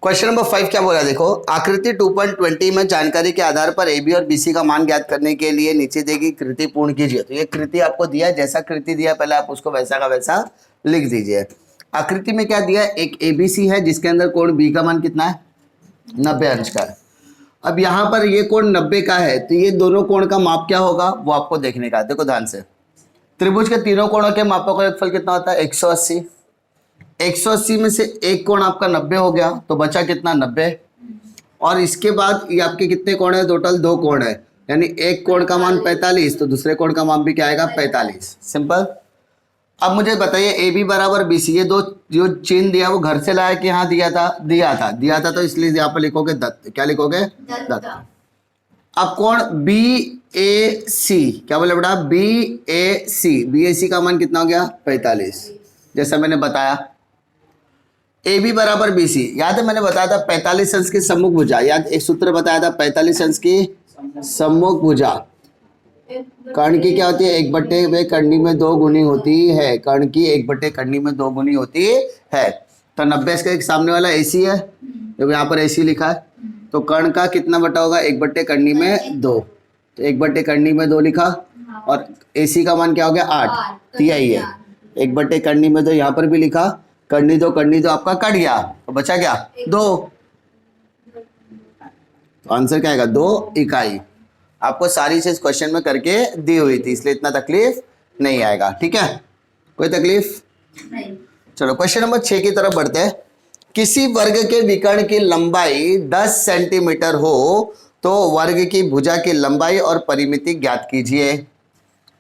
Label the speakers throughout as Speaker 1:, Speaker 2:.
Speaker 1: Question number 5 क्या बोला देखो, आकृति 2.20 में जानकारी के आधार पर ए बी और बी सी का मान ज्ञात करने के लिए नीचे दी गई कृति पूर्ण कीजिए। तो ये कृति आपको दिया, जैसा कृति दिया पहले आप उसको वैसा का वैसा लिख दीजिए। आकृति में क्या दिया, एक एबीसी है जिसके अंदर कोण बी का मान कितना है, 90 अंश का है। अब यहाँ पर ये कोण 90 का है, तो ये दोनों कोण का माप क्या होगा वो आपको देखने का। देखो ध्यान से, त्रिभुज के तीनों कोणों के मापों का योगफल कितना होता है, 180। 180 में से एक कोण आपका 90 हो गया, तो बचा कितना, 90। और इसके बाद ये आपके कितने कोण है, टोटल 2 कोण है, यानी एक कोण का मान 45, तो दूसरे कोण का मान भी क्या आएगा, 45। सिंपल। अब मुझे बताइए ए बी बराबर बी सी, ये दो जो चिन्ह दिया वो घर से लाया कि यहाँ दिया था, तो इसलिए यहाँ पर लिखोगे दत्त। क्या लिखोगे, दत्त। अब कोण बी ए सी, क्या बोले बेटा, बी ए सी का मान कितना हो गया, 45, जैसा मैंने बताया। ए बी बराबर बी सी, याद है मैंने बताया था 45 अंश की सम्मुख भुजा, याद एक सूत्र बताया था, 45 अंश की सम्मुख भुजा कर्ण की क्या होती है, 1/2 करनी में 2 गुनी होती है। कर्ण की 1/2 करनी में 2 गुनी होती है। तो 90 इसका एक सामने वाला एसी है, जो यहाँ पर एसी लिखा है, तो कर्ण का कितना बटा होगा, 1/2 करनी में 2, तो 1/2 करनी में 2 लिखा, और एसी का मान क्या हो गया, 8, तिहाई है। 1/2 करनी में 2 यहाँ पर भी लिखा, करनी दो आपका कट गया, तो बचा क्या, 2। तो आंसर क्या आएगा, 2 इकाई। आपको सारी चीज क्वेश्चन में करके दी हुई थी, इसलिए इतना तकलीफ नहीं आएगा। ठीक है, कोई तकलीफ नहीं। चलो क्वेश्चन नंबर 6 की तरफ बढ़ते हैं। किसी वर्ग के विकर्ण की लंबाई 10 सेंटीमीटर हो तो वर्ग की भुजा की लंबाई और परिमिति ज्ञात कीजिए।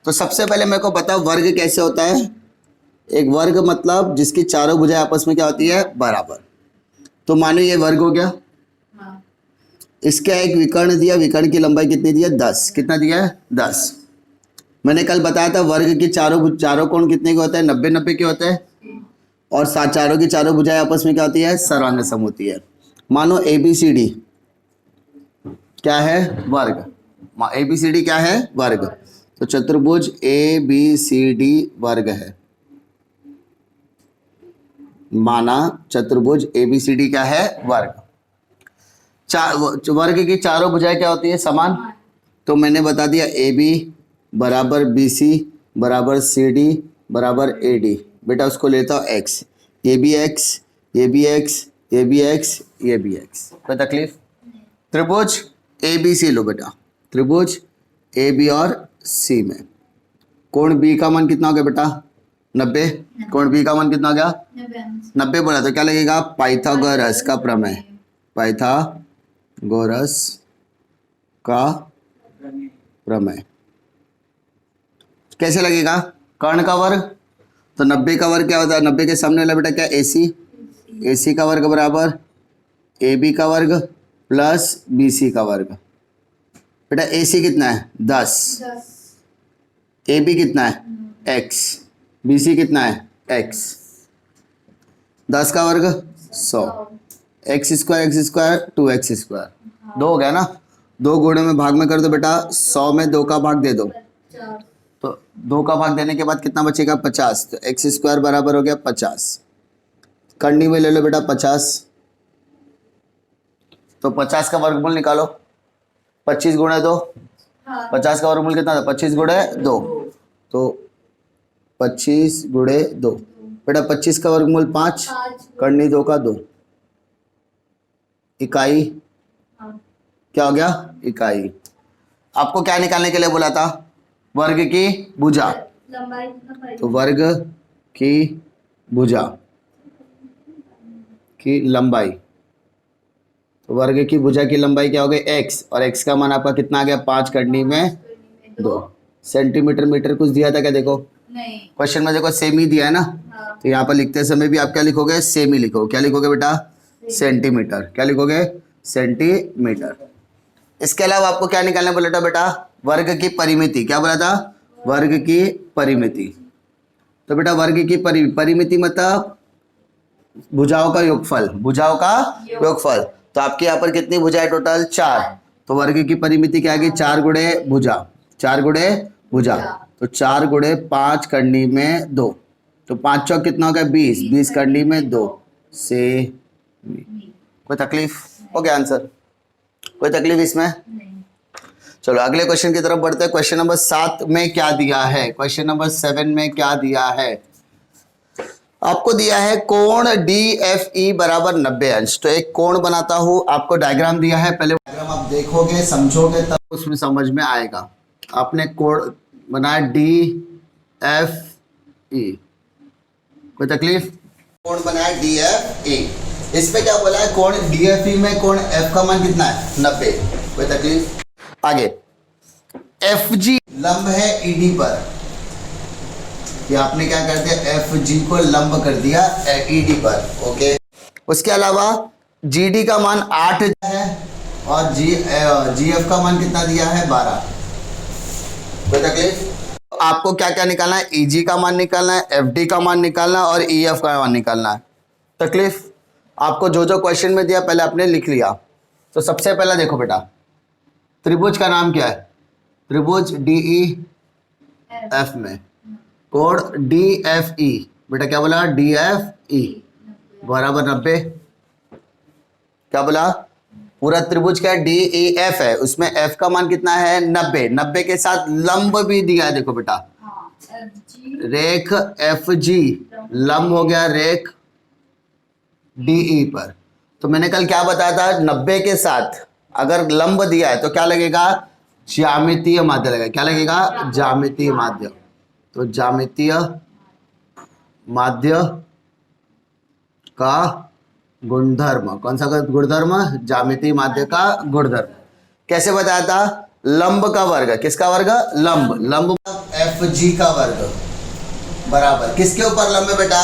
Speaker 1: तो सबसे पहले मेरे को बताओ वर्ग कैसे होता है। एक वर्ग मतलब जिसकी चारों भुजाएं आपस में क्या होती है, बराबर। तो मानो ये वर्ग हो गया, इसका एक विकर्ण दिया, विकर्ण की लंबाई कितनी दी है, 10। कितना दिया है, 10। मैंने कल बताया था वर्ग की चारों कोण कितने के होते हैं, 90-90 के होते हैं, और चारों की चारों भुजाएं आपस में क्या होती है, सर्वांग सम होती है। मानो ABCD क्या है, वर्ग। ABCD क्या है, वर्ग। तो चतुर्भुज ABCD वर्ग है, माना चतुर्भुज ABCD क्या है, वर्ग। वर्ग की चारों भुजाएं क्या होती है, समान। तो मैंने बता दिया AB बराबर BC बराबर CD बराबर AD। बेटा उसको लेता हूँ X, ABX ABX ABX ABX। कोई तकलीफ। त्रिभुज ABC लो बेटा, त्रिभुज AB और C में कोण B का मान कितना हो गया बेटा, 90। कोण B का मान कितना हो गया, 90 बोला, तो क्या लगेगा, पाइथागोरस का प्रमेय। पाइथागोरस का प्रमेय कैसे लगेगा, कर्ण का वर्ग, तो 90 का वर्ग क्या होता है, 90 के सामने वाला बेटा क्या, AC। AC का वर्ग बराबर AB का वर्ग प्लस BC का वर्ग। बेटा AC कितना है, 10। AB कितना है, X। BC कितना है, X। 10 का वर्ग 100, x स्क्वायर 2x स्क्वायर, 2 हो गया ना। 2 गुणे में भाग में कर दो बेटा, 100 में 2 का भाग दे दो, तो 2 का भाग देने के बाद कितना बचेगा, 50। तो x स्क्वायर बराबर हो गया 50। करनी में ले लो बेटा 50, तो 50 का वर्गमूल निकालो, 25 गुणे 2, 50 का वर्गमूल कितना था, 25 गुणे 2, तो 25 गुणे 2, बेटा 25 का वर्गमूल 5, करनी 2 का 2, इकाई क्या हो गया, इकाई। आपको क्या निकालने के लिए बोला था, वर्ग की भुजा, तो वर्ग की भुजा की लंबाई, तो वर्ग की भुजा की लंबाई क्या हो गई, x, और x का मान आपका कितना आ गया, 5 करनी में 2। सेंटीमीटर मीटर कुछ दिया था क्या, देखो क्वेश्चन में देखो सेमी दिया है ना, तो यहाँ पर लिखते समय भी आप क्या लिखोगे, सेमी लिखोगे। क्या लिखोगे बेटा, सेंटीमीटर। क्या लिखोगे, सेंटीमीटर। इसके अलावा आपको क्या निकालना बोला था बेटा, वर्ग की परिमिति। क्या बोला था, वर्ग की परिमिति। तो बेटा वर्ग की परिमिति मतलब भुजाओं का योगफल, भुजाओं का योगफल। तो आपके यहाँ पर कितनी भुजाएं, टोटल 4। तो वर्ग की परिमिति क्या आएगी, 4 गुणे भुजा, 4 गुणे भुजा, तो 4 गुणे 5 करनी में 2, तो 5 चौक कितना हो गया, 20, 20 करनी में 2 से। कोई तकलीफ? हो गया आंसर, कोई तकलीफ इसमें? चलो अगले क्वेश्चन की तरफ बढ़ते हैं। क्वेश्चन नंबर 7 में क्या दिया है? क्वेश्चन नंबर 7 में क्या दिया है? आपको दिया है कोण DFE बराबर 90 अंश। तो एक कोण बनाता हूं, आपको डायग्राम दिया है, पहले डायग्राम आप देखोगे समझोगे तब उसमें समझ में आएगा। आपने कोण बनाया DFE, कोई तकलीफ? कोण बनाया DFE, इसमें क्या बोला है? कोण DFE में कोण F का मान कितना है? 90, कोई तकलीफ? आगे FG लंब है ED पर, ये आपने क्या कर दिया? FG को लंब कर दिया ED पर, ओके। उसके अलावा GD का मान 8 है और GF का मान कितना दिया है? 12, कोई तकलीफ? आपको क्या क्या निकालना है? EG का मान निकालना है, FD का मान निकालना है और EF का मान निकालना है। तकलीफ? आपको जो जो क्वेश्चन में दिया पहले आपने लिख लिया। तो सबसे पहला देखो बेटा, त्रिभुज का नाम क्या है? त्रिभुज DEF में कोण DFE, बेटा क्या बोला? DFE बराबर 90। क्या बोला? पूरा त्रिभुज क्या है? DEF है, उसमें F का मान कितना है? 90। 90 के साथ लंब भी दिया है, देखो बेटा, रेख FG लंब हो गया रेख DE पर। तो मैंने कल क्या बताया था? 90 के साथ अगर लंब दिया है तो क्या लगेगा? ज्यामितीय माध्य लगेगा। क्या लगेगा? ज्यामितीय माध्य। तो ज्यामितीय माध्य का गुणधर्म, कौन सा गुणधर्म? ज्यामितीय माध्य का गुणधर्म। कैसे बताया था? लंब का वर्ग, किसका वर्ग? लंब। लंब FG का वर्ग बराबर किसके ऊपर लंब है बेटा?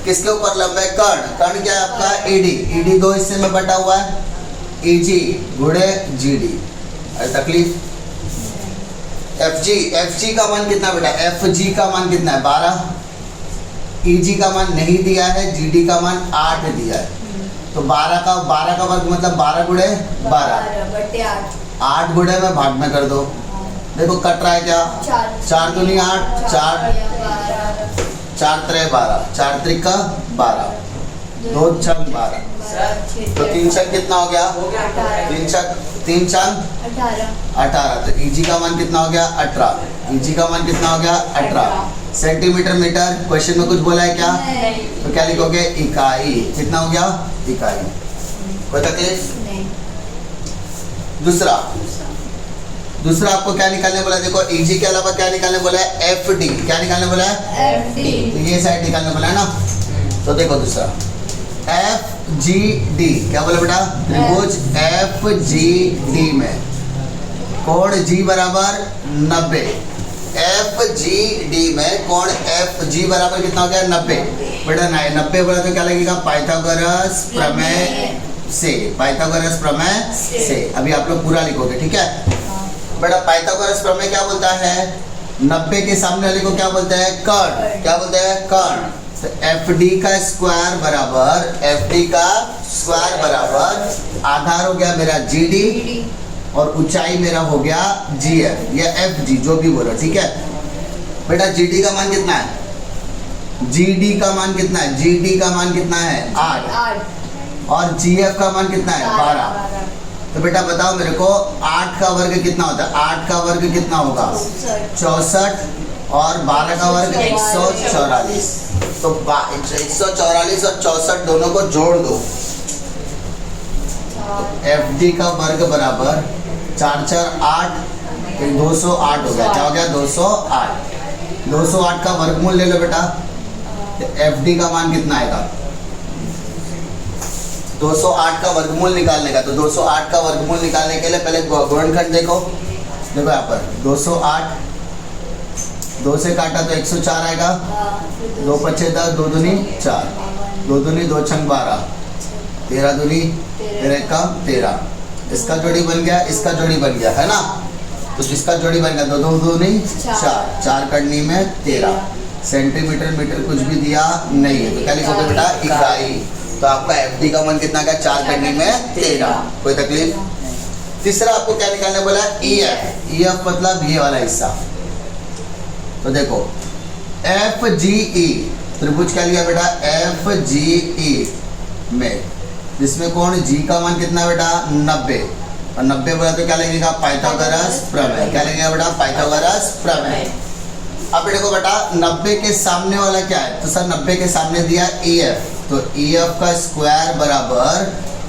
Speaker 1: किसके ऊपर लंब है? कर्ण। कर्ण क्या है आपका? ED। ED दो हिस्से में बटा हुआ है, EG गुणे GD। अरे तकलीफ? FG का मान कितना बेटा? FG का मान कितना है? 12। EG का मान नहीं दिया है, GD का मान 8 दिया है। तो 12 का वर्ग मतलब 12 गुणे 12, 8 गुणे में भाग में कर दो। देखो कट रहा है क्या? 4 दूनी 8, 4 त्रे 12, 4 त्रिका 12, 2 छंग 12, तो 3 छंग कितना हो गया? 3 छंग 18। तो EG का मान कितना हो गया? 18। EG का मान कितना हो गया? 18 सेंटीमीटर मीटर। क्वेश्चन में कुछ बोला है क्या? तो क्या लिखोगे? इकाई। कितना हो गया? इकाई। कोई तकलीफ? दूसरा आपको क्या निकालने बोला? देखो EG के अलावा क्या निकालने बोला है? FD। क्या निकालने बोला है? FD। तो ये साइड निकालने बोला है ना। तो देखो दूसरा FGD, क्या बोला बेटा? त्रिभुज FGD में कोण G बराबर 90। FGD में कोण FG बराबर कितना हो गया? 90। बेटा 90 बोला तो क्या लगेगा? पाइथागोरस प्रमेय से। पाइथागोरस प्रमेय से। अभी आप लोग पूरा लिखोगे, ठीक है बेटा? पाइथागोरस प्रमेय क्या बोलता है? 90 के सामने वाले को क्या बोलते हैं? कर्ण। क्या बोलते हैं? कर्ण। तो FD का स्क्वायर बराबर आधार हो गया मेरा GD और ऊंचाई मेरा हो गया GF या FG, जो भी बोलो, ठीक है बेटा? GD का मान कितना है? GD का मान कितना है? GD का मान कितना है? 8 और GF का मान कितना है? 12। तो बेटा बताओ मेरे को 8 का वर्ग कितना होता है? 8 का वर्ग कितना होगा? 64 और 12 का वर्ग 144। तो 144 और 64 दोनों को जोड़ दो। तो FD का वर्ग बराबर 4 4 8, 208 हो गया। क्या हो गया? 208। 208 का वर्गमूल ले लो बेटा। तो FD का मान कितना आएगा? 208 का वर्गमूल निकालने का। तो 208 का वर्गमूल निकालने के लिए पहले गुणनखंड देखो। देखो यहाँ पर 208, 2 से काटा तो 104 आएगा। 2 पचे 10, 2 दूनी 4, 2 दूनी 2 छंग 12, 13 दूनी 13 का 13। इसका जोड़ी बन गया, इसका जोड़ी बन गया, है ना? तो इसका जोड़ी बन गया 2 2 दूनी 4, 4 करनी में 13। सेंटीमीटर मीटर कुछ भी दिया नहीं है, तो क्या लिखोगे बेटा? इकाई। तो आपका FD का मान कितना का? 4 करने में 13। कोई तकलीफ? तीसरा आपको क्या निकालने बोला? EF मतलब ये वाला हिस्सा। तो देखो FGE त्रिभुज क्या लिया बेटा? FGE में जिसमें कौन जी का मान कितना बेटा 90, और 90 बोला तो क्या लगेगा पाइथागोरस प्रमेय, क्या लगेगा बेटा पाइथागोरस प्रमेय। अब देखो बेटा 90 के सामने वाला क्या है, तो सर 90 के सामने दिया EF, तो EF का स्क्वायर बराबर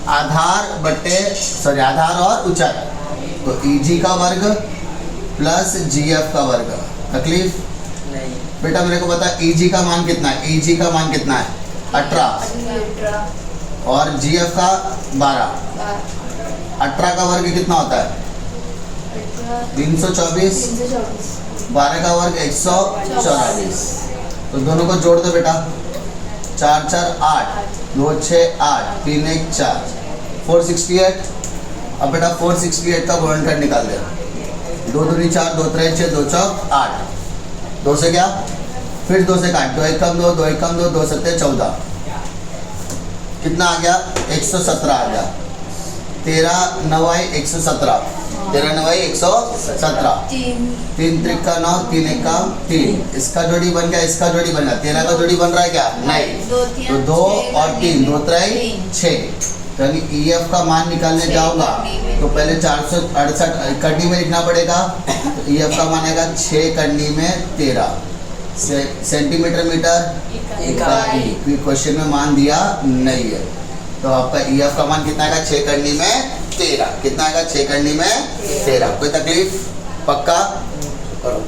Speaker 1: आधार और ऊंचाई, तो EG का वर्ग प्लस GF का वर्ग। तकलीफ
Speaker 2: नहीं।
Speaker 1: बेटा मेरे को बता EG का मान कितना है, EG का मान कितना है 18 और GF का 12। 18 का वर्ग कितना होता है 324, 12 का वर्ग 144। तो दोनों को जोड़ दो बेटा, 4 4 8, 2 6 8, 3 1 4, 468। अब बेटा 468 का गुणनखंड निकाल दे, 2 दूनी 4, 2 3 6, 2 चौक 8, 2 से क्या फिर 2 से काट, 2 1 कम 2, 2 1 कम 2, 2 7 14, कितना आ गया 117 आ गया। 13 9 117, 13 9 117, 3 3 का 9, 3 1 का 3, इसका जोड़ी बन गया, इसका जोड़ी बन गया, 13 का जोड़ी बन रहा है क्या नहीं, तो 2 और 3, 2 3 6। तो EF का मान निकालने जाऊंगा तो पहले 468 कड़नी में लिखना पड़ेगा, तो EF का मान आएगा 6 कड़नी में 13 सेंटीमीटर मीटर इकाई, क्वेश्चन में मान दिया नहीं है। तो आपका EF का मान कितना आएगा 6 कड़नी में 13, कितना आएगा 6 कड़नी में 13। कोई तकलीफ पक्का करो।